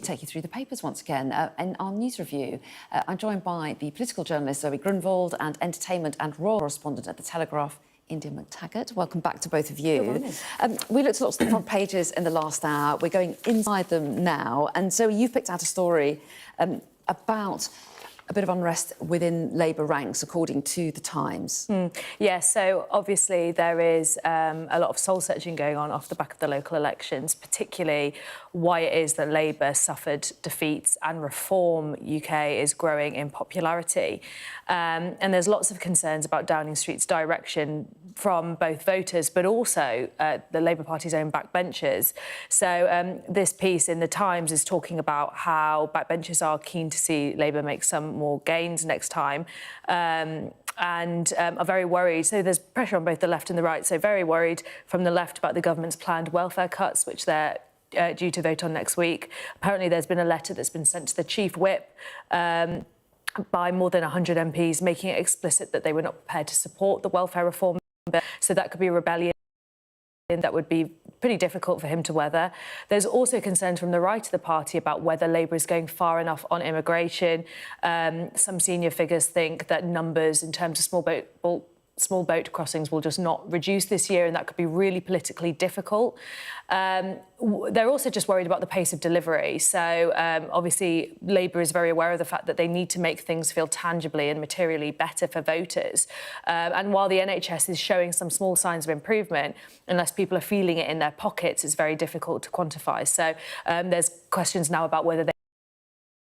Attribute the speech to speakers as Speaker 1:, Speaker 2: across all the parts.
Speaker 1: take you through the papers once again. In our news review, I'm joined by the political journalist Zoe Grunwald and entertainment and royal correspondent at The Telegraph, India McTaggart. Welcome back to both of you. We looked at lots of the front pages in the last hour. We're going inside them now. And Zoe, you've picked out a story about a bit of unrest within Labour ranks, according to The Times.
Speaker 2: Yeah, so obviously there is a lot of soul-searching going on off the back of the local elections, particularly why it is that Labour suffered defeats and Reform UK is growing in popularity. And there's lots of concerns about Downing Street's direction from both voters, but also the Labour Party's own backbenchers. So this piece in The Times is talking about how backbenchers are keen to see Labour make some more gains next time and are very worried. So there's pressure on both the left and the right. So very worried from the left about the government's planned welfare cuts, which they're due to vote on next week. Apparently there's been a letter that's been sent to the Chief Whip by more than 100 MPs, making it explicit that they were not prepared to support the welfare reform bill. So that could be a rebellion that would be pretty difficult for him to weather. There's also concerns from the right of the party about whether Labour is going far enough on immigration. Some senior figures think that numbers in terms of small boat crossings will just not reduce this year, and that could be really politically difficult. They're also just worried about the pace of delivery. So obviously Labour is very aware of the fact that they need to make things feel tangibly and materially better for voters. And while the NHS is showing some small signs of improvement, unless people are feeling it in their pockets, it's very difficult to quantify. So there's questions now about whether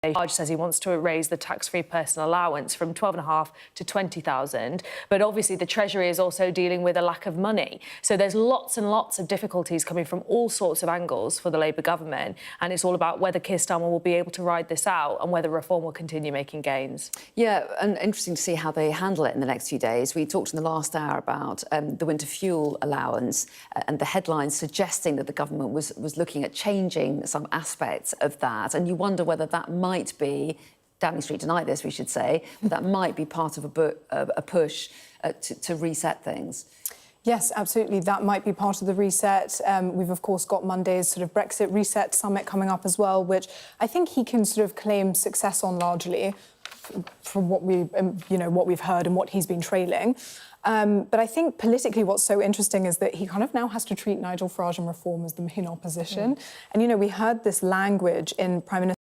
Speaker 2: Farage says he wants to raise the tax-free personal allowance from 12,500 to 20,000. But obviously the Treasury is also dealing with a lack of money. So there's lots and lots of difficulties coming from all sorts of angles for the Labour government. And it's all about whether Keir Starmer will be able to ride this out and whether Reform will continue making gains.
Speaker 1: Yeah, and interesting to see how they handle it in the next few days. We talked in the last hour about the winter fuel allowance and the headlines suggesting that the government was looking at changing some aspects of that. And you wonder whether that might be, Downing Street denied this, we should say, but that might be part of a push to reset things.
Speaker 3: Yes, absolutely. That might be part of the reset. We've, of course, got Monday's sort of Brexit reset summit coming up as well, which I think he can sort of claim success on largely from what what we've heard and what he's been trailing. But I think politically what's so interesting is that he kind of now has to treat Nigel Farage and Reform as the main opposition. And, we heard this language in Prime Minister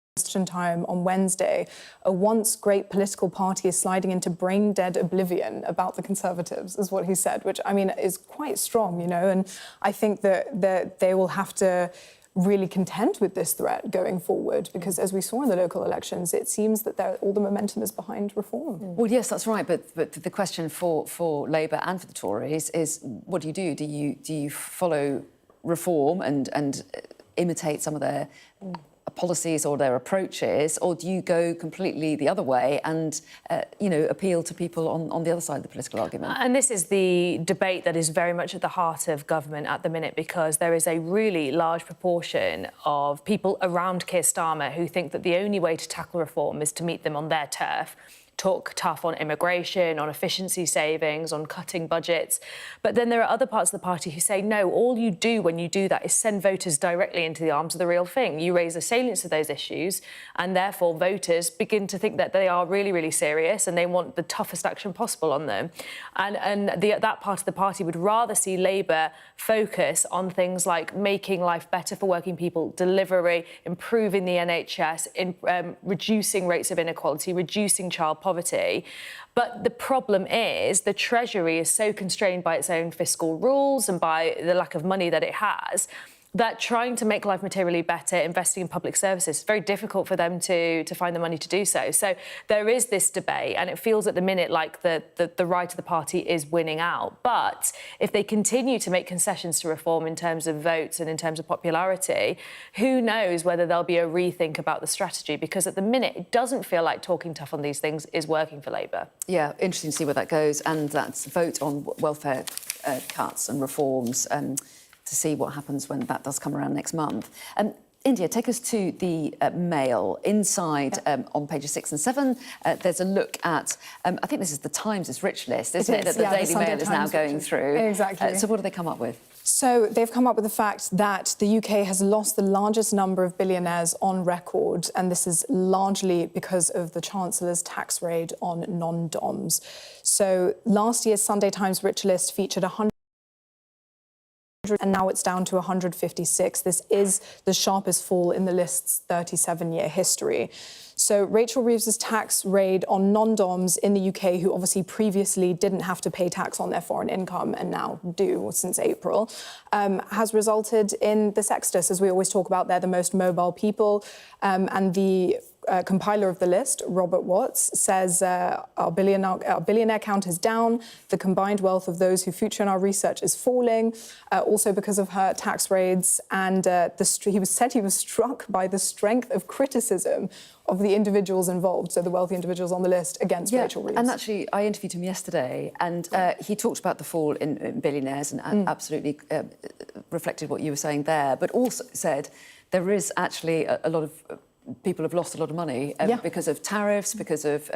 Speaker 3: time on Wednesday. A once great political party is sliding into brain-dead oblivion about the Conservatives, is what he said, which, I mean, is quite strong, and I think that they will have to really contend with this threat going forward, because as we saw in the local elections, it seems that all the momentum is behind Reform.
Speaker 1: Well, yes, that's right, but the question for Labour and for the Tories is, what do you do? Do you follow Reform and imitate some of their policies or their approaches, or do you go completely the other way and, appeal to people on the other side of the political argument?
Speaker 2: And this is the debate that is very much at the heart of government at the minute, because there is a really large proportion of people around Keir Starmer who think that the only way to tackle Reform is to meet them on their turf, talk tough on immigration, on efficiency savings, on cutting budgets. But then there are other parts of the party who say, no, all you do when you do that is send voters directly into the arms of the real thing. You raise the salience of those issues, and therefore voters begin to think that they are really, really serious and they want the toughest action possible on them. And that part of the party would rather see Labour focus on things like making life better for working people, delivery, improving the NHS, reducing rates of inequality, reducing child poverty. But the problem is the Treasury is so constrained by its own fiscal rules and by the lack of money that it has, that trying to make life materially better, investing in public services, it's very difficult for them to find the money to do so. So there is this debate, and it feels at the minute like the right of the party is winning out. But if they continue to make concessions to Reform in terms of votes and in terms of popularity, who knows whether there'll be a rethink about the strategy, because at the minute it doesn't feel like talking tough on these things is working for Labour.
Speaker 1: Yeah, interesting to see where that goes, and that's vote on welfare cuts and reforms, to see what happens when that does come around next month. India, take us to the Mail. Inside, on pages 6 and 7, there's a look at, I think this is the Times' rich list, isn't it? That the Daily Mail is now going through.
Speaker 3: Exactly.
Speaker 1: So what do they come up with?
Speaker 3: So they've come up with the fact that the UK has lost the largest number of billionaires on record, and this is largely because of the Chancellor's tax raid on non-DOMs. So last year's Sunday Times Rich List featured 100, and now it's down to 156. This is the sharpest fall in the list's 37-year history. So Rachel Reeves's tax raid on non-DOMs in the UK, who obviously previously didn't have to pay tax on their foreign income and now do since April, has resulted in this exodus. As we always talk about, they're the most mobile people, and the compiler of the list, Robert Watts, says our billionaire count is down. The combined wealth of those who feature in our research is falling, also because of her tax raids. And he was struck by the strength of criticism of the individuals involved, so the wealthy individuals on the list, against Rachel Reeves.
Speaker 1: And actually, I interviewed him yesterday, and he talked about the fall in billionaires and absolutely reflected what you were saying there, but also said there is actually a lot of people have lost a lot of money because of tariffs, because of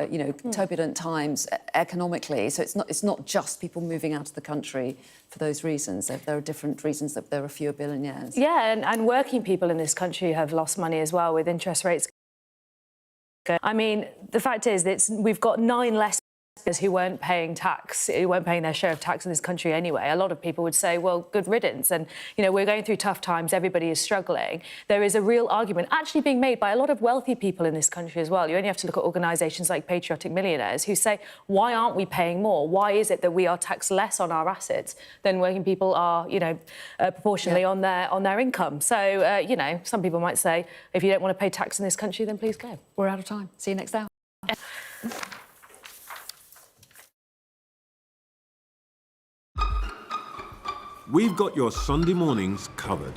Speaker 1: turbulent times economically. So it's not just people moving out of the country for those reasons. There are different reasons that there are fewer billionaires.
Speaker 2: Yeah, and working people in this country have lost money as well with interest rates. I mean, the fact is that we've got 9 less who weren't paying tax, who weren't paying their share of tax in this country anyway. A lot of people would say, well, good riddance. And, we're going through tough times. Everybody is struggling. There is a real argument actually being made by a lot of wealthy people in this country as well. You only have to look at organisations like Patriotic Millionaires who say, why aren't we paying more? Why is it that we are taxed less on our assets than working people are, proportionally on their income? So, some people might say, if you don't want to pay tax in this country, then please go.
Speaker 1: We're out of time. See you next hour.
Speaker 4: We've got your Sunday mornings covered.